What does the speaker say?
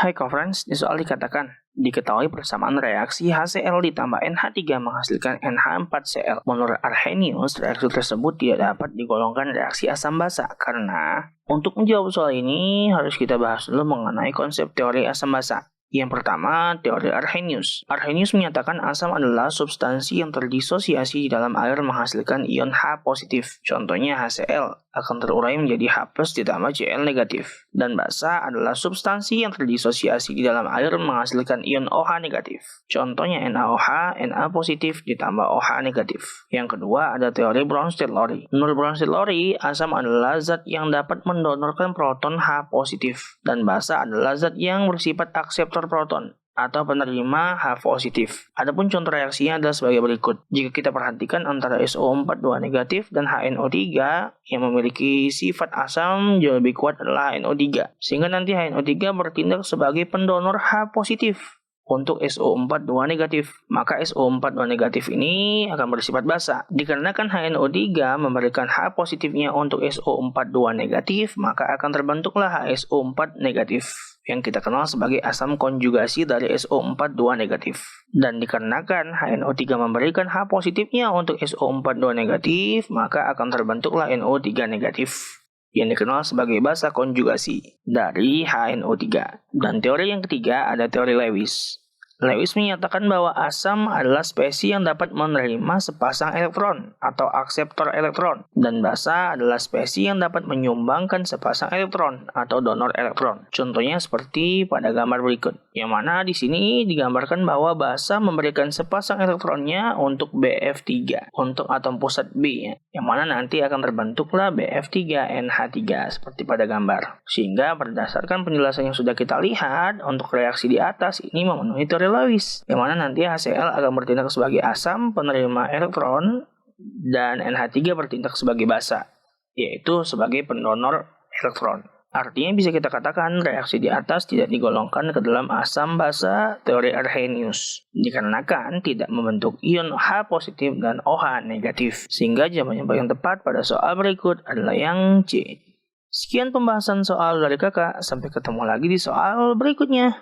Hai conference, di soal dikatakan, diketahui persamaan reaksi HCl ditambah NH3 menghasilkan NH4Cl. Menurut Arrhenius, reaksi tersebut tidak dapat digolongkan reaksi asam basa karena untuk menjawab soal ini harus kita bahas dulu mengenai konsep teori asam basa. Yang pertama, teori Arrhenius. Arrhenius menyatakan asam adalah substansi yang terdisosiasi di dalam air menghasilkan ion H positif. Contohnya HCl akan terurai menjadi H+ ditambah Cl negatif. Dan basa adalah substansi yang terdisosiasi di dalam air menghasilkan ion OH negatif. Contohnya NaOH, Na positif ditambah OH negatif. Yang kedua ada teori Bronsted-Lowry. Menurut Bronsted-Lowry, asam adalah zat yang dapat mendonorkan proton H positif. Dan basa adalah zat yang bersifat akseptor proton atau penerima H positif. Adapun contoh reaksinya adalah sebagai berikut. Jika kita perhatikan antara SO4 2 negatif dan HNO3 yang memiliki sifat asam jauh lebih kuat adalah HNO3. Sehingga nanti HNO3 bertindak sebagai pendonor H positif untuk SO4 2 negatif. Maka SO4 2 negatif ini akan bersifat basa. Dikarenakan HNO3 memberikan H positifnya untuk SO4 2 negatif, maka akan terbentuklah HSO4 negatif yang kita kenal sebagai asam konjugasi dari SO4 2 negatif. Dan dikarenakan HNO3 memberikan H positifnya untuk SO4 2 negatif, maka akan terbentuklah NO3 negatif yang dikenal sebagai basa konjugasi dari HNO3. Dan teori yang ketiga ada teori Lewis. Lewis menyatakan bahwa asam adalah spesies yang dapat menerima sepasang elektron atau akseptor elektron, dan basa adalah spesies yang dapat menyumbangkan sepasang elektron atau donor elektron. Contohnya seperti pada gambar berikut, yang mana di sini digambarkan bahwa basa memberikan sepasang elektronnya untuk Bf3 untuk atom pusat B, yang mana nanti akan terbentuklah Bf3NH3 seperti pada gambar. Sehingga berdasarkan penjelasan yang sudah kita lihat, untuk reaksi di atas ini memenuhi teori Lewis, yang mana nanti HCl akan bertindak sebagai asam penerima elektron dan NH3 bertindak sebagai basa, yaitu sebagai pendonor elektron. Artinya bisa kita katakan reaksi di atas tidak digolongkan ke dalam asam basa teori Arrhenius dikarenakan tidak membentuk ion H positif dan OH negatif. Sehingga jawaban yang paling tepat pada soal berikut adalah yang C. Sekian pembahasan soal dari kakak, sampai ketemu lagi di soal berikutnya.